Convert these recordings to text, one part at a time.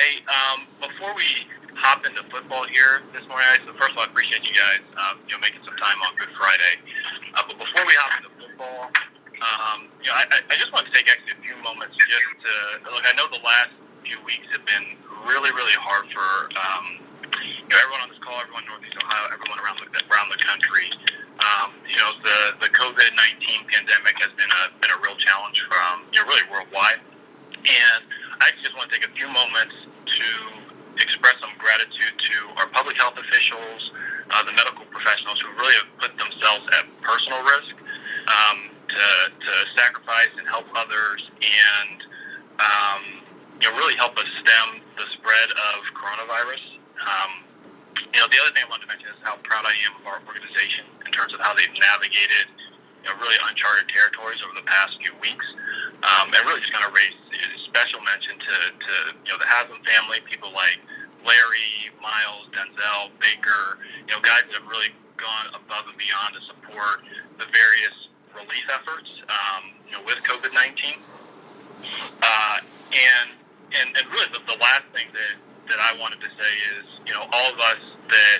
Hey, before we hop into football here this morning, first of all, I appreciate you guys, making some time on Good Friday. But before we hop into football, I just want to take actually a few moments just to look. I know the last few weeks have been really, really hard for everyone on this call, everyone in Northeast Ohio, everyone around the country. The COVID-19 pandemic has been a real challenge from really worldwide, and I actually just want to take a few moments to express some gratitude to our public health officials, the medical professionals who really have put themselves at personal risk to sacrifice and help others, and really help us stem the spread of coronavirus. The other thing I wanted to mention is how proud I am of our organization in terms of how they've navigated really uncharted territories over the past few weeks, and really just kind of raise special mention to the Haslam family, people like Larry, Miles, Denzel, Baker, guys that have really gone above and beyond to support the various relief efforts, with COVID-19. And really the last thing that I wanted to say is, all of us that,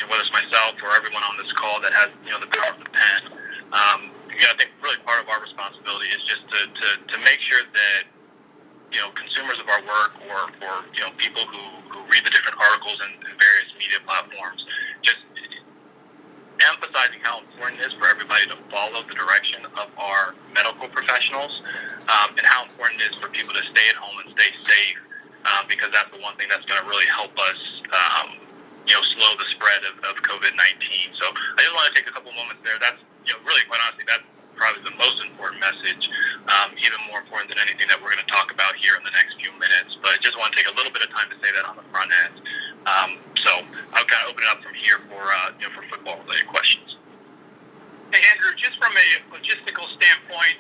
whether it's myself or everyone on this call that has, the power of the pen, I think really part of our responsibility is just to make sure that, consumers of our work or people who read the different articles and various media platforms, just emphasizing how important it is for everybody to follow the direction of our medical professionals, and how important it is for people to stay at home and stay safe, because that's the one thing that's going to really help us, slow the spread of COVID-19. So I just want to take a couple moments there. That's, really quite honestly, that's probably the most important message, even more important than anything that we're going to talk about here in the next few minutes. But I just want to take a little bit of time to say that on the front end. So I'll kind of open it up from here for football-related questions. Hey, Andrew, just from a logistical standpoint,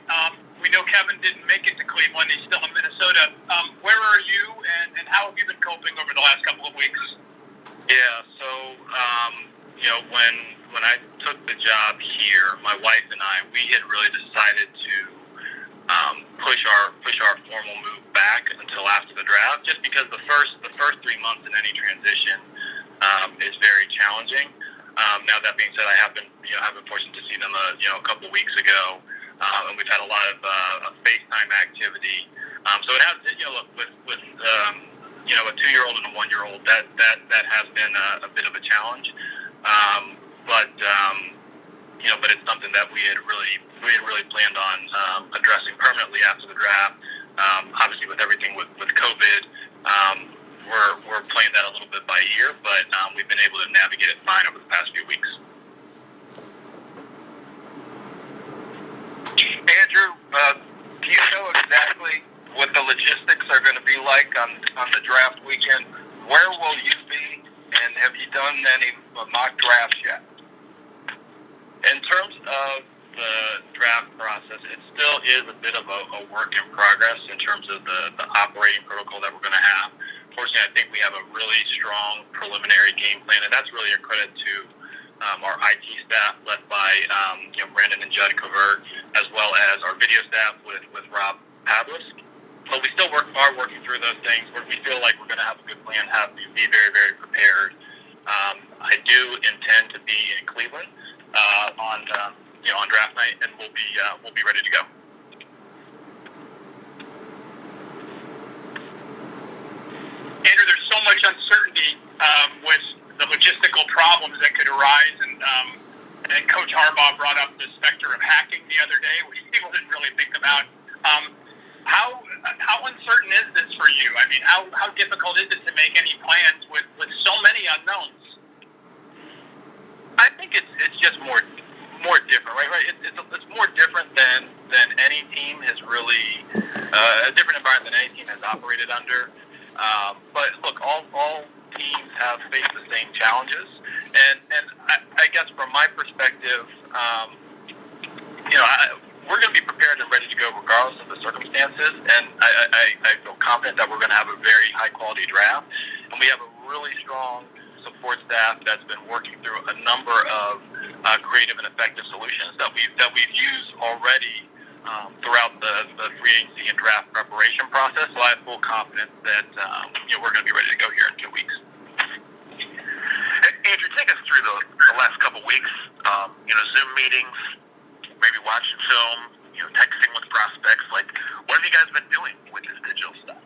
we know Kevin didn't make it to Cleveland. He's still in Minnesota. Where are you, and how have you been coping over the last couple of weeks? Yeah, so, when I took the job here, my wife and I, we had really decided to push our formal move back until after the draft, just because the first 3 months in any transition is very challenging. Now that being said, I have been fortunate to see them a couple weeks ago, and we've had a lot of FaceTime activity. So it has, with a 2-year-old and a 1-year-old, that has been a bit of a challenge. But it's something that we had really planned on addressing permanently after the draft. Obviously, with everything with COVID, we're playing that a little bit by ear, but we've been able to navigate it fine over the past few weeks. Andrew, do you know exactly what the logistics are going to be like on the draft weekend? Where will you be, and have you done any mock drafts yet? In terms of the draft process, it still is a bit of a work in progress in terms of the operating protocol that we're going to have. Fortunately, I think we have a really strong preliminary game plan, and that's really a credit to our IT staff led by Brandon and Judd Covert, as well as our video staff with Rob Pavlis. But we still are working through those things. We feel like we're going to have a good plan, be very, very prepared. I do intend to be in Cleveland on draft night, and we'll be ready to go. Andrew, there's so much uncertainty with the logistical problems that could arise, and Coach Harbaugh brought up the specter of hacking the other day, which people didn't really think about. How uncertain is this for you? I mean, how difficult is it to make any plans with so many unknowns? I think it's just more different, right? It's more different than any team has really a different environment than any team has operated under. But look, all teams have faced the same challenges, and I guess from my perspective, we're going to be prepared and ready to go regardless of the circumstances, and I feel confident that we're going to have a very high-quality draft, and we have a really strong support staff that's been working through a number of creative and effective solutions that we've used already throughout the free agency and draft preparation process. So I have full confidence that we're going to be ready to go here in 2 weeks. Andrew, take us through the last couple weeks. Zoom meetings, maybe watching film, texting with prospects. Like, what have you guys been doing with this digital stuff?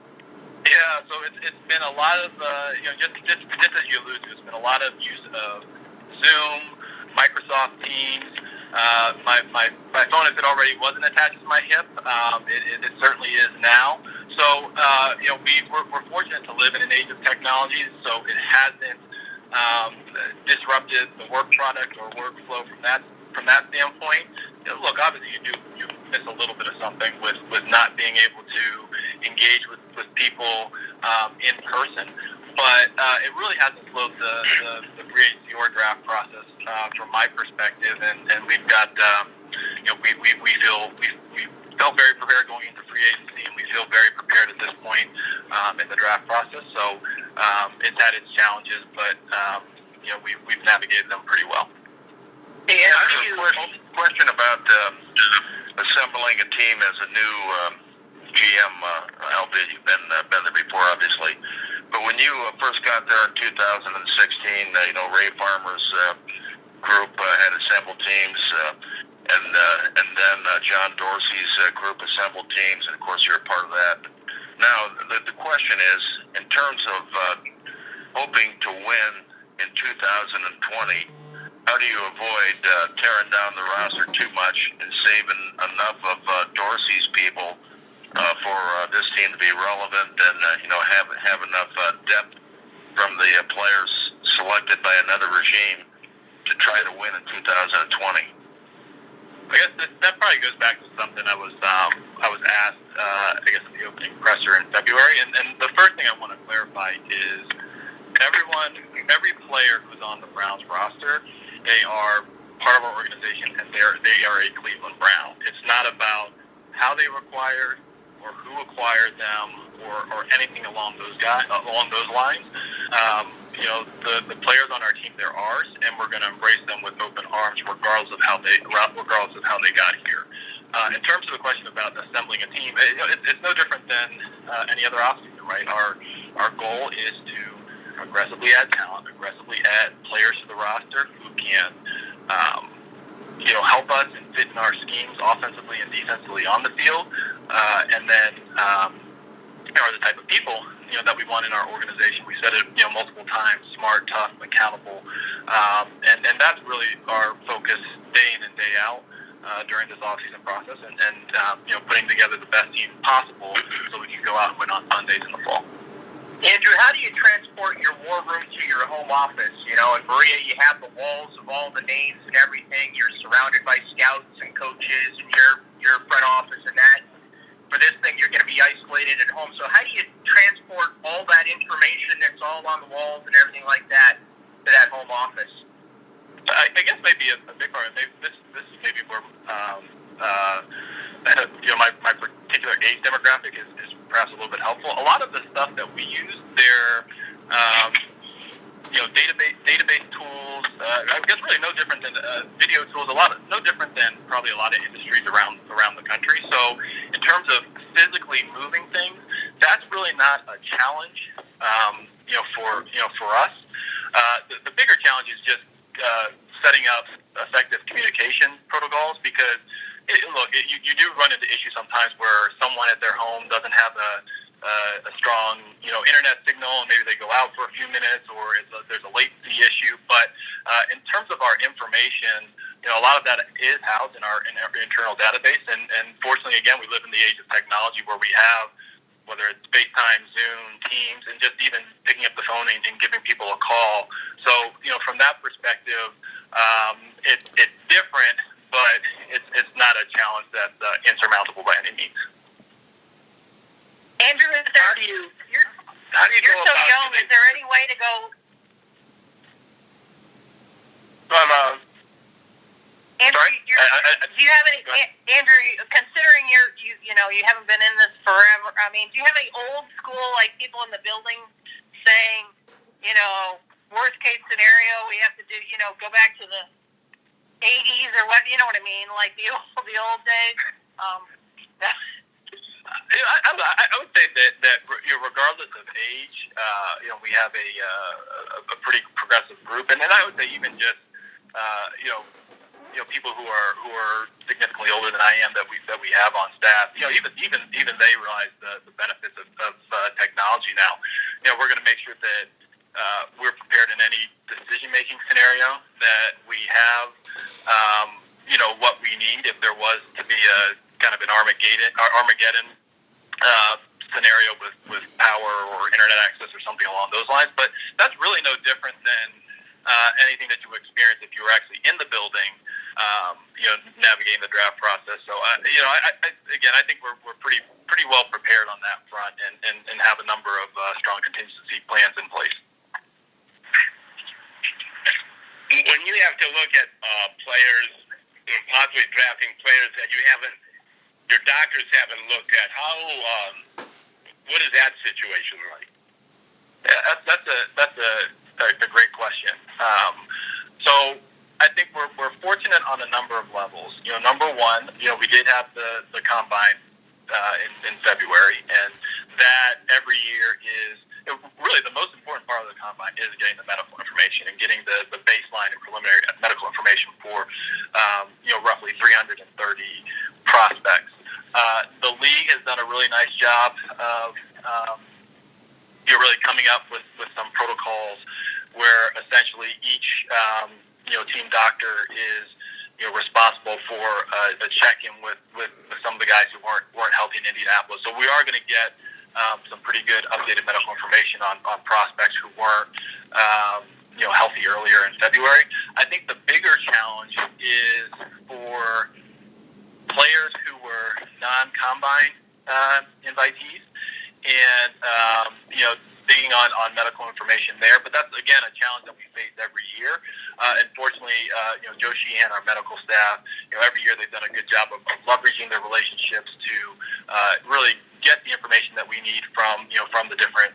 Yeah, so it's been a lot of just as you alluded to, it's been a lot of use of Zoom, Microsoft Teams. My phone, if it already wasn't attached to my hip, it certainly is now. So we're fortunate to live in an age of technology, so it hasn't disrupted the work product or workflow from that standpoint. Look, obviously you miss a little bit of something with not being able to engage with people in person, but it really hasn't slowed the free agency or draft process from my perspective, and we've got we felt very prepared going into free agency, and we feel very prepared at this point in the draft process. So it's had its challenges, but we've navigated them pretty well. Hey, question about assembling a team as a new GM, albeit you've been there before, obviously. But when you first got there in 2016, Ray Farmer's group had assembled teams, and then John Dorsey's group assembled teams, and of course you're a part of that. Now, the question is, in terms of hoping to win in 2020, how do you avoid tearing down the roster too much and saving enough of Dorsey's people for this team to be relevant and have enough depth from the players selected by another regime to try to win in 2020? I guess that probably goes back to something I was asked, in the opening presser in February. And the first thing I want to clarify is every player who's on the Browns roster, they are part of our organization, and they are a Cleveland Brown. It's not about how they were acquired or who acquired them or anything along those lines. The players on our team, they're ours, and we're going to embrace them with open arms, regardless of how they got here. In terms of the question about assembling a team, it's no different than any other offseason, right? Our goal is to aggressively add talent, aggressively add players to the roster who can help us and fit in our schemes offensively and defensively on the field, and then are the type of people that we want in our organization. We said it multiple times: smart, tough, accountable, and that's really our focus day in and day out during this offseason process, and putting together the best team possible so we can go out and win on Sundays in the fall. Andrew, how do you transport your war room to your home office? In Berea, you have the walls of all the names and everything. You're surrounded by scouts and coaches and your front office and that. For this thing, you're going to be isolated at home. So how do you transport all that information that's all on the walls and everything like that to that home office? I guess maybe a big part of it, this is maybe where my particular age demographic is perhaps a little bit helpful. A lot of the stuff that we use, they're database tools. I guess really no different than video tools. No different than probably a lot of industries around the country. So in terms of physically moving things, that's really not a challenge. For us, the bigger challenge is just setting up effective communication protocols, because you do run into issues sometimes where someone at their home doesn't have a strong internet signal, and maybe they go out for a few minutes, or there's a latency issue. But in terms of our information, a lot of that is housed in our internal database, and fortunately, again, we live in the age of technology where we have, whether it's FaceTime, Zoom, Teams, and just even picking up the phone and giving people a call. So from that perspective, it's different, but it's not a challenge that's insurmountable by any means. Andrew, you're so young. Is there any way to go? Andrew, do you have any? Andrew, considering you haven't been in this forever. I mean, do you have any old school people in the building saying, worst case scenario, we have to do, go back to the 80s or what? You know what I mean? Like the old days. I would say that regardless of age, we have a pretty progressive group, and then I would say even just people who are significantly older than I am that we have on staff. Even they realize the benefits of technology now. We're going to make sure that we're prepared in any decision-making scenario, that we have what we need if there was to be a kind of an Armageddon scenario with power or internet access or something along those lines. But that's really no different than anything that you would experience if you were actually in the building, navigating the draft process. So, I think we're pretty well prepared on that front and have a number of strong contingency plans in place. When you have to look at players, possibly drafting players that your doctors haven't looked at, what is that situation like? Yeah, that's a great question. So I think we're fortunate on a number of levels. Number one, we did have the combine in February, and that every year is really the most important part of the combine is getting the medical information and getting the baseline and preliminary medical information for roughly 330 prospects. The league has done a really nice job of really coming up with some protocols where essentially each team doctor is responsible for a check-in with some of the guys who weren't healthy in Indianapolis. So we are going to get some pretty good updated medical information on prospects who weren't healthy earlier in February. I think the bigger challenge is for players who were non-combine invitees, and digging on medical information there. But that's again a challenge that we face every year. Unfortunately, Joe Sheehan, our medical staff, every year they've done a good job of leveraging their relationships to really get the information that we need from the different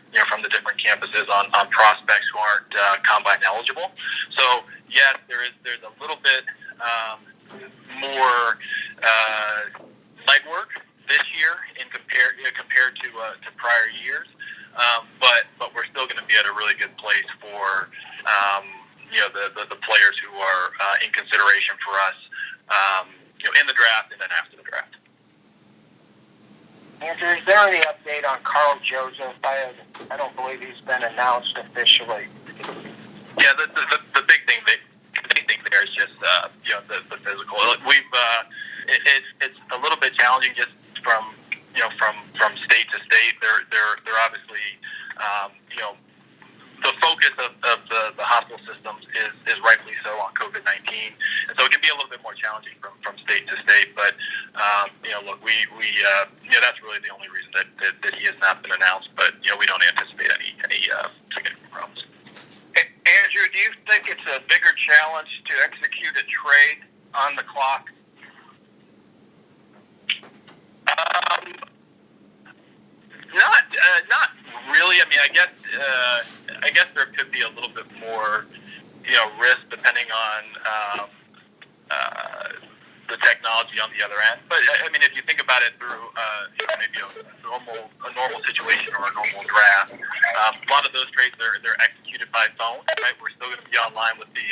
campuses on prospects who aren't combine eligible. So yes, there's a little bit more legwork this year compared to prior years, but we're still going to be at a really good place for the players who are in consideration for us in the draft and then after the draft. Andrew, is there any update on Carl Joseph? I don't believe he's been announced officially. Yeah, the big thing there is just the physical. It's a little bit challenging just from state to state. They're obviously the focus of the hospital systems is rightfully so on COVID-19, and so it can be a little bit more challenging from state to state. But look, we that's really the only reason that he has not been announced. But we don't anticipate any significant problems. Andrew, do you think it's a bigger challenge to execute a trade on the clock? Not really. I mean, I guess there could be a little bit more, risk depending on the technology on the other end. But I mean, if you think about it through maybe a normal situation or a normal draft, a lot of those trades they're executed by phone. Right, we're still going to be online with the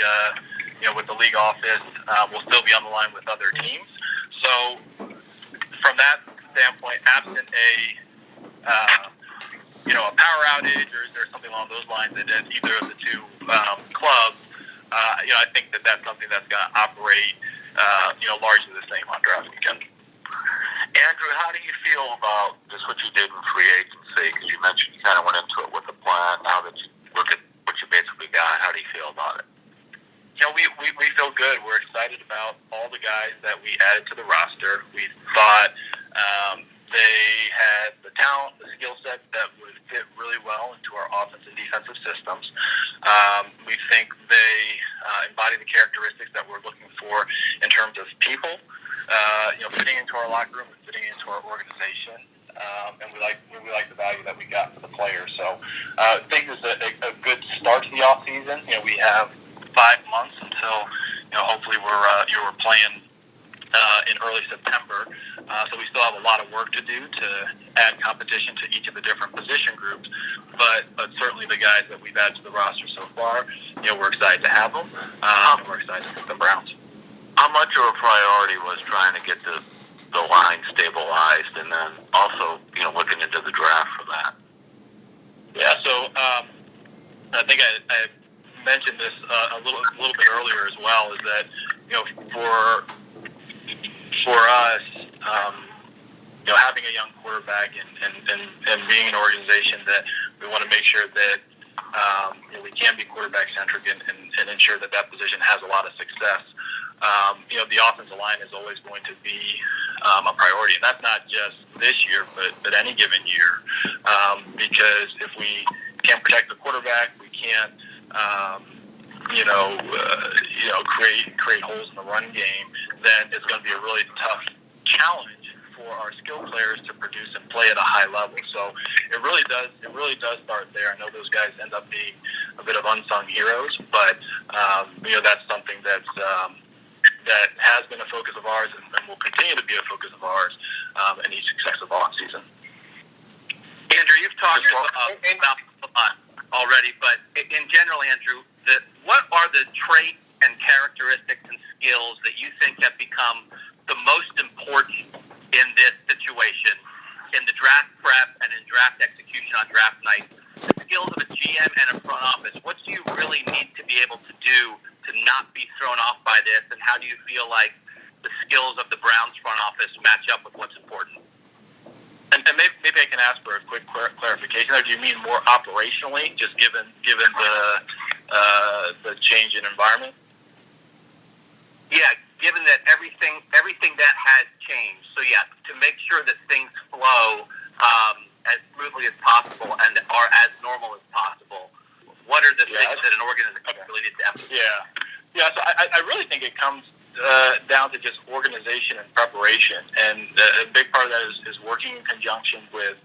league office. We'll still be on the line with other teams. So from that standpoint, absent a power outage or something along those lines at either of the two clubs, I think that's something that's going to operate, largely the same on draft weekend. Andrew, how do you feel about just what you did in free agency? Because you mentioned you kind of went into it with a plan. Now that you look at what you basically got, how do you feel about it? We feel good. We're excited about all the guys that we added to the roster. We thought they had the talent, the skill set that would fit really well into our offense and defensive systems. We think they embody the characteristics that we're looking for in terms of people, fitting into our locker room and fitting into our organization. And we like the value that we got for the players. So I think it's a good start to the off season. We have 5 months until hopefully we're playing in early September. So we still have a lot of work to do to add competition to each of the different position groups. But certainly the guys that we've added to the roster so far, we're excited to have them. And we're excited to the Browns. How much of a priority was trying to get the line stabilized, and then also, looking into the draft for that? Yeah, so I think I mentioned this a little bit earlier as well. Is that for us, having a young quarterback and being an organization that we want to make sure that we can be quarterback centric and ensure that position has a lot of success. The offensive line is always going to be a priority, and that's not just this year, but any given year. Because if we can't protect the quarterback, we can't, create holes in the run game. Then it's going to be a really tough challenge for our skill players to produce and play at a high level. So it really does start there. I know those guys end up being a bit of unsung heroes, but that's something that has been a focus of ours and will continue to be a focus of ours in each successive offseason. Andrew, you've talked about a lot already, but in general, Andrew, what are the traits and characteristics and skills that you think have become the most important in this situation, in the draft prep and in draft execution on draft night? The skills of a GM and a front office, what do you really need to be able to do to not be thrown off by this, and how do you feel like the skills of the Browns front office match up with what's important? And maybe I can ask for a quick clarification there. Do you mean more operationally, just given the change in environment? Yeah, given that everything that has changed. So yeah, to make sure that things flow as smoothly as possible and are as normal as possible. What are the things that an organization really needs to emphasize? Yeah. So I really think it comes down to just organization and preparation, and a big part of that is working in conjunction with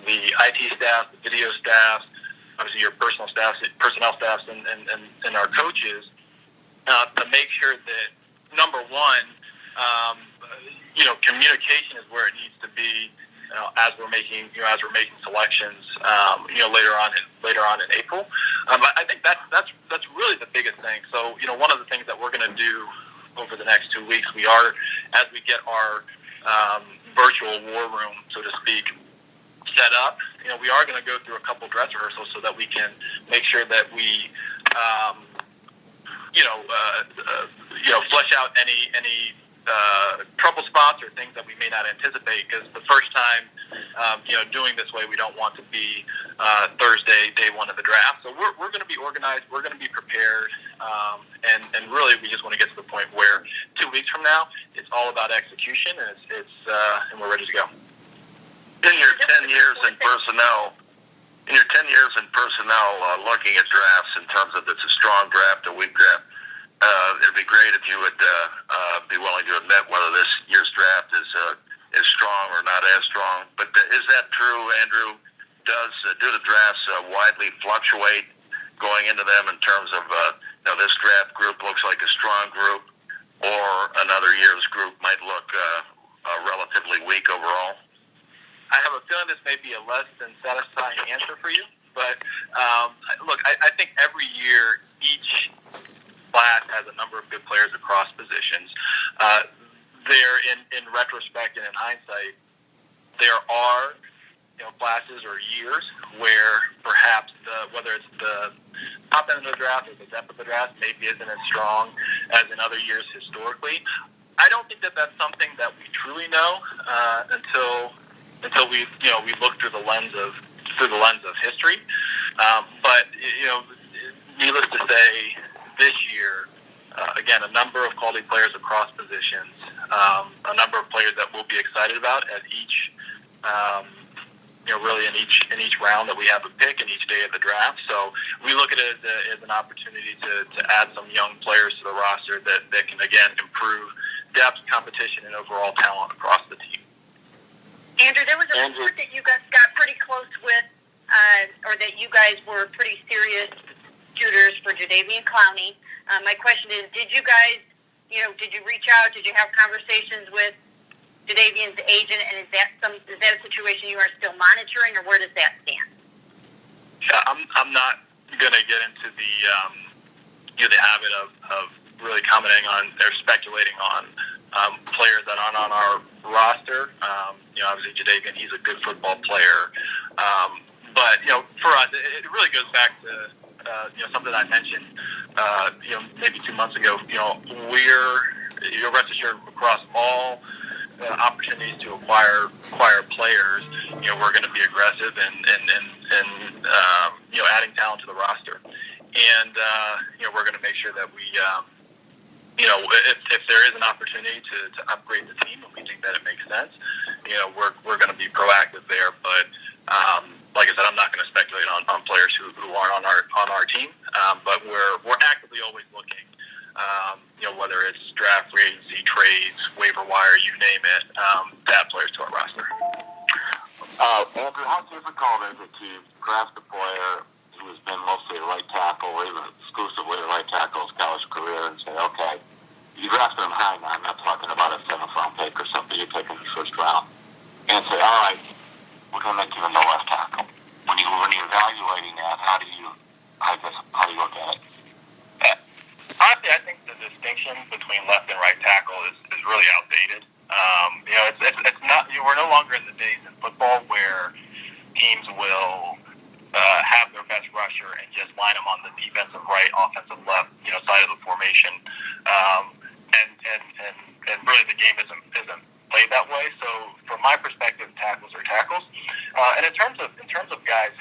the IT staff, the video staff, obviously your personnel staffs, and our coaches to make sure that number one, communication is where it needs to be as we're making selections later on in April. But I think that's really the biggest thing. So one of the things that we're going to do over the next 2 weeks, as we get our virtual war room, so to speak, set up, we are going to go through a couple dress rehearsals so that we can make sure that we flesh out any trouble spots or things that we may not anticipate, because the first time doing this way, we don't want to be Thursday, day one of the draft. So we're going to be organized, we're going to be prepared, and really we just want to get to the point where 2 weeks from now it's all about execution, and and we're ready to go. In your 10 years in personnel, looking at drafts in terms of it's a strong draft, a weak draft, it'd be great if you would be willing to admit whether this year's draft is strong or not as strong. But is that true, Andrew? Do the drafts widely fluctuate going into them in terms of this draft group looks like a strong group, or another year's group might look relatively weak overall? I have a feeling this may be a less than satisfying answer for you, but look, I think every year each class has a number of good players across positions. There, in retrospect and in hindsight, there are classes or years where perhaps whether it's the top end of the draft or the depth of the draft maybe isn't as strong as in other years historically. I don't think that that's something that we truly know until we look through the lens of history. But needless to say, this year, again, a number of quality players across positions, a number of players that we'll be excited about at each, really in each round that we have a pick and each day of the draft. So we look at it as an opportunity to add some young players to the roster that can, again, improve depth, competition, and overall talent across the team. Andrew, there was a report that you guys got pretty close with, or that you guys were pretty serious shooters for Jadeveon Clowney. My question is, did you guys, did you reach out? Did you have conversations with Jadavian's agent, and is that a situation you are still monitoring, or where does that stand? Yeah, I'm not going to get into the habit of really commenting on or speculating on players that aren't on our roster. Obviously Jadavian, he's a good football player, but for us, it really goes back to something I mentioned maybe 2 months ago. You're rest assured across all opportunities to acquire players, we're going to be aggressive and adding talent to the roster, and we're going to make sure that we if there is an opportunity to upgrade the team and we think that it makes sense, we're going to be proactive there. But like I said, I'm not going to speculate on players who aren't on our team, but we're actively always looking. Whether it's draft, free agency, trades, waiver wire, you name it, to add players to our roster. Andrew, how difficult is it to draft a player who has been mostly a right tackle or even exclusively a right tackle his college career and say, okay, you drafted him high now, I'm not talking about a 7th round pick or something you take in the 1st round, and say, all right, we're going to make him a left tackle. When you're evaluating that, how do you look at it? Honestly, I think the distinction between left and right tackle is really outdated. It's not. We're no longer in the days in football where teams will have their best rusher and just line them on the defensive right, offensive left, side of the formation. And really, the game isn't played that way. So, from my perspective, tackles are tackles. And in terms of guys,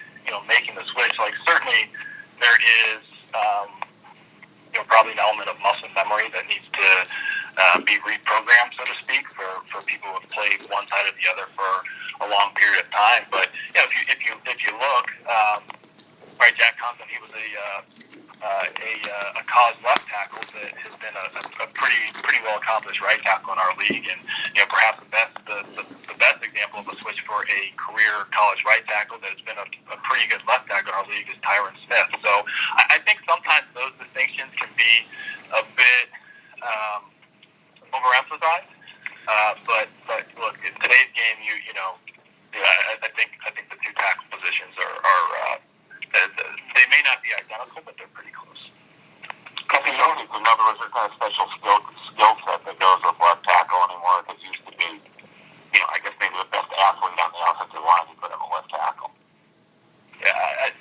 making the switch, like certainly there is. Probably an element of muscle memory that needs to be reprogrammed, so to speak, for people who have played one side or the other for a long period of time. But if you look, right, Jack Compton, he was a college left tackle that has been a pretty well accomplished right tackle in our league, and perhaps the best example of a switch for a career college right tackle that has been a pretty good left tackle in our league is Tyron Smith. So I think sometimes those distinctions can be a bit overemphasized. But look, in today's game, I think the two tackle positions are they may not be identical, but they're pretty close. In other words, there's not a special skill set that goes with left tackle anymore. It used to be, I guess maybe the best athlete on the offensive line, you put him a left tackle. I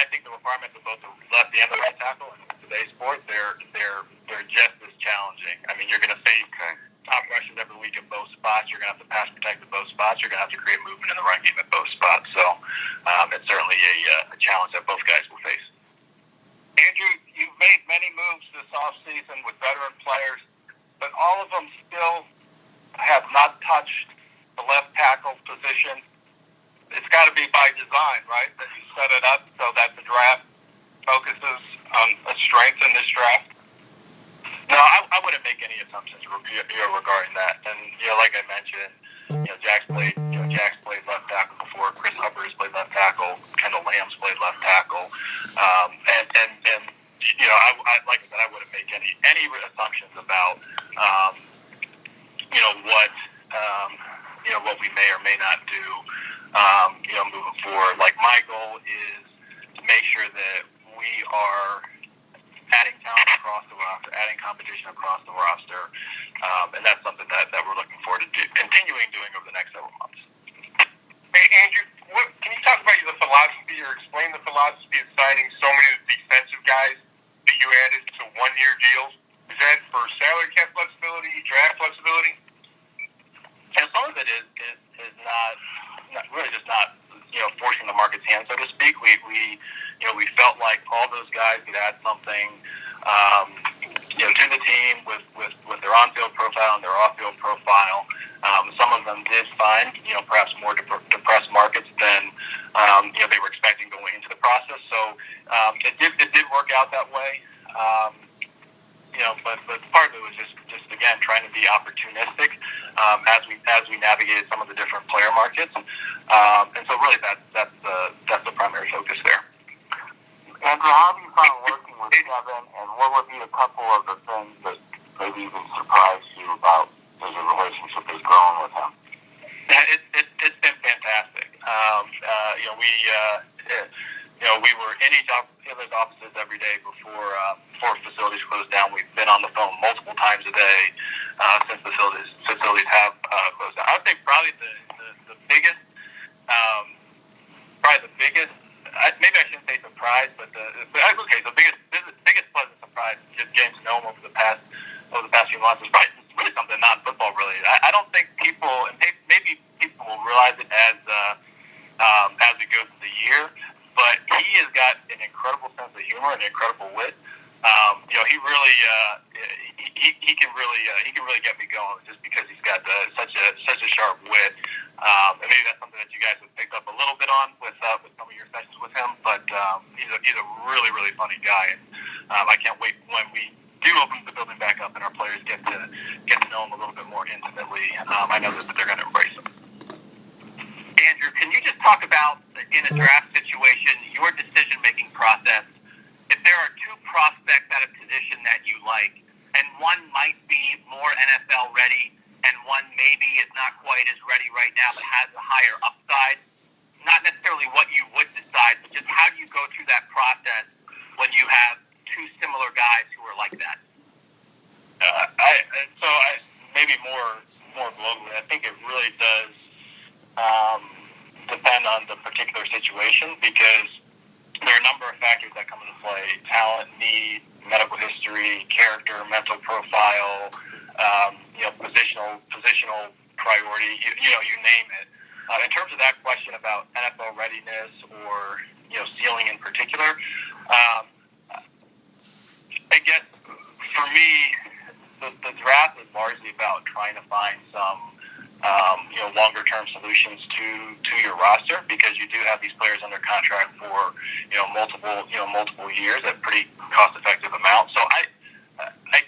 think the requirements of both the left and the right tackle in today's sport, they're just as challenging. I mean, you're going to face top rushers every week at both spots. You're going to have to pass protect at both spots. You're going to have to create movement in the run game at both spots. So it's certainly a challenge that both guys will face. Andrew, you've made many moves this offseason with veteran players, but all of them still have not touched the left tackle position. It's got to be by design, right, that you set it up so that the draft focuses on a strength in this draft? No, I wouldn't make any assumptions regarding that. And, like I mentioned, Jack's played left tackle before. Chris Hubbard has played left tackle. Kendall Lamb's played left tackle. Like I said, I wouldn't make any assumptions about, what we may or may not do, moving forward. Like, my goal is to make sure that we are adding talent across the roster, adding competition across the roster, and that's something that we're looking forward to continuing doing over the next several months. Hey, Andrew, can you talk about the philosophy or explain the philosophy of signing so many of the defensive guys that you added to one-year deals? Is that for salary cap flexibility, draft flexibility? And some of it is not forcing the market's hand, so to speak. We felt like all those guys could add something to the team with their on-field profile and their off-field profile. Some of them did find perhaps more depressed markets than they were expecting going into the process. So it did work out that way. But part of it was just again trying to be opportunistic as we navigated some of the different player markets, and so really that's the primary focus there. Andrew, how have you found working with Kevin, and what would be a couple of the things that maybe even surprised you about as the relationship has grown with him? Yeah, it's been fantastic. We were in each other's offices every day before facilities closed down. We've been on the phone multiple times a day since facilities have closed down. I would say probably the biggest, maybe I shouldn't say surprise, but the biggest pleasant surprise is just getting to know him over the past few months is probably really something non-football related. I don't think people, and maybe people will realize it as we go through the year, but he has got an incredible sense of humor and an incredible wit. He really he can really get me going just because he's got such a sharp wit. And maybe that's something that you guys have picked up a little bit on with some of your sessions with him. But he's a really, really funny guy, and I can't wait when we do open the building back up and our players get to know him a little bit more intimately. I know that they're going to embrace him. Andrew, can you just talk about, in a draft situation, your decision-making process? If there are two prospects at a position that you like, and one might be more NFL ready, and one maybe is not quite as ready right now but has a higher upside, not necessarily what you would decide, but just how do you go through that process when you have two similar guys who are like that? Maybe more globally, I think it really does depend on the particular situation because there are a number of factors that come into play: talent, need, medical history, character, mental profile, positional priority. You name it. In terms of that question about NFL readiness or ceiling in particular, I guess for me, the draft is largely about trying to find some longer-term solutions to your roster because you do have these players under contract for multiple years at pretty cost-effective amounts. So I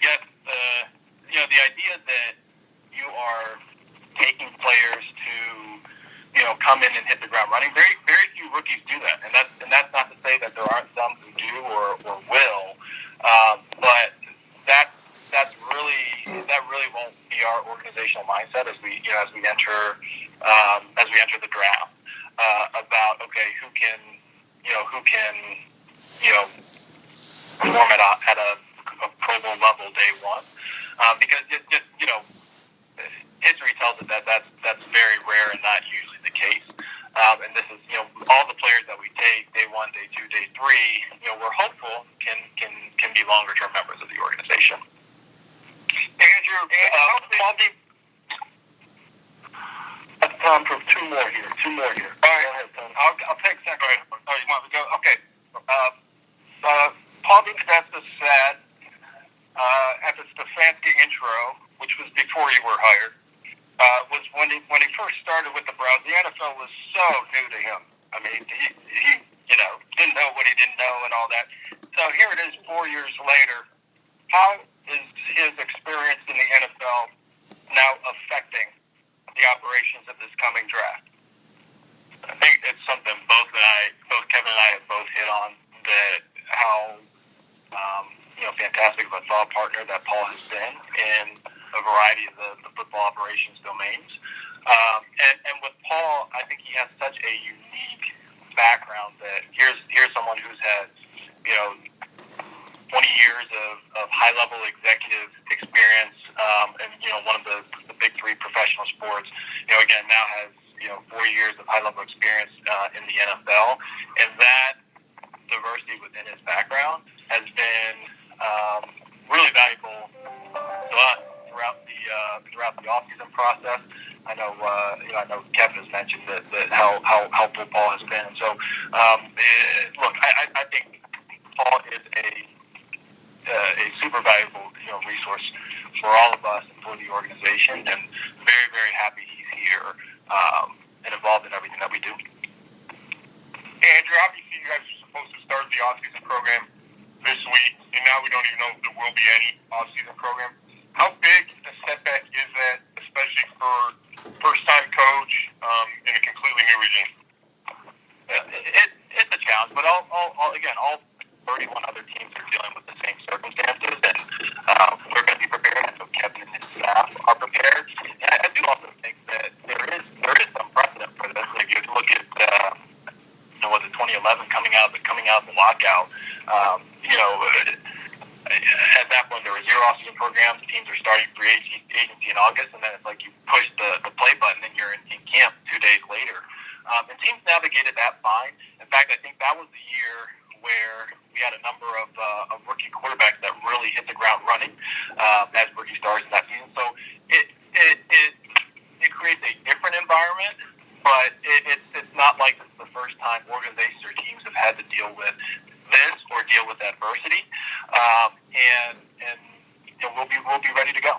guess the idea that you are taking players to come in and hit the ground running. Very very few rookies do that, and that's not to say that there aren't some who do or will, but that really won't be our organizational mindset as we enter the draft. About who can perform at a Pro Bowl level day one, because history tells us that that's very rare and not usually the case. And this is all the players that we take day one, day two, day three. We're hopeful can be longer term members of the organization. Andrew, time for two more here. All right, go ahead, Tony. I'll take second. Go ahead. Oh, you want to go? Okay. Paul DeSantis said at the Stefanski intro, which was before you were hired, was when he first started with the Browns. The NFL was so new to him. I mean, he didn't know what he didn't know and all that. So here it is 4 years later. How is his experience in the NFL now affecting the operations of this coming draft? I think it's something both Kevin and I have both hit on, that how fantastic of a thought partner that Paul has been in a variety of the football operations domains. And with Paul, I think he has such a unique background that here's someone who's had 20 years of high-level executive experience, and one of the big three professional sports. Again, now has 4 years of high-level experience in the NFL, and that diversity within his background has been really valuable to us throughout the offseason process. I know Kevin has mentioned that how helpful Paul has been. So, look, I think Paul is a super valuable resource for all of us and for the organization, and very very happy he's here and involved in everything that we do. Andrew, obviously you guys are supposed to start the off-season program this week, and now we don't even know if there will be any off-season program. How big a setback is that, especially for first-time coach in a completely new regime? It's a challenge, but all 31 other teams are dealing with the same circumstances, and we're going to be prepared. I know Kevin and his staff are prepared. And I do also think that there is some precedent for this. Like if you look at was it 2011 coming out of the lockout? At that point there were zero off-season programs. Teams are starting free agency in August, and then it's like you push the play button and you're in camp 2 days later. And teams navigated that fine. In fact, I think that was the year where we had a number of rookie quarterbacks that really hit the ground running as rookie stars in that season. So it creates a different environment, but it's not like this is the first time organizations or teams have had to deal with this or deal with adversity. And we'll be ready to go.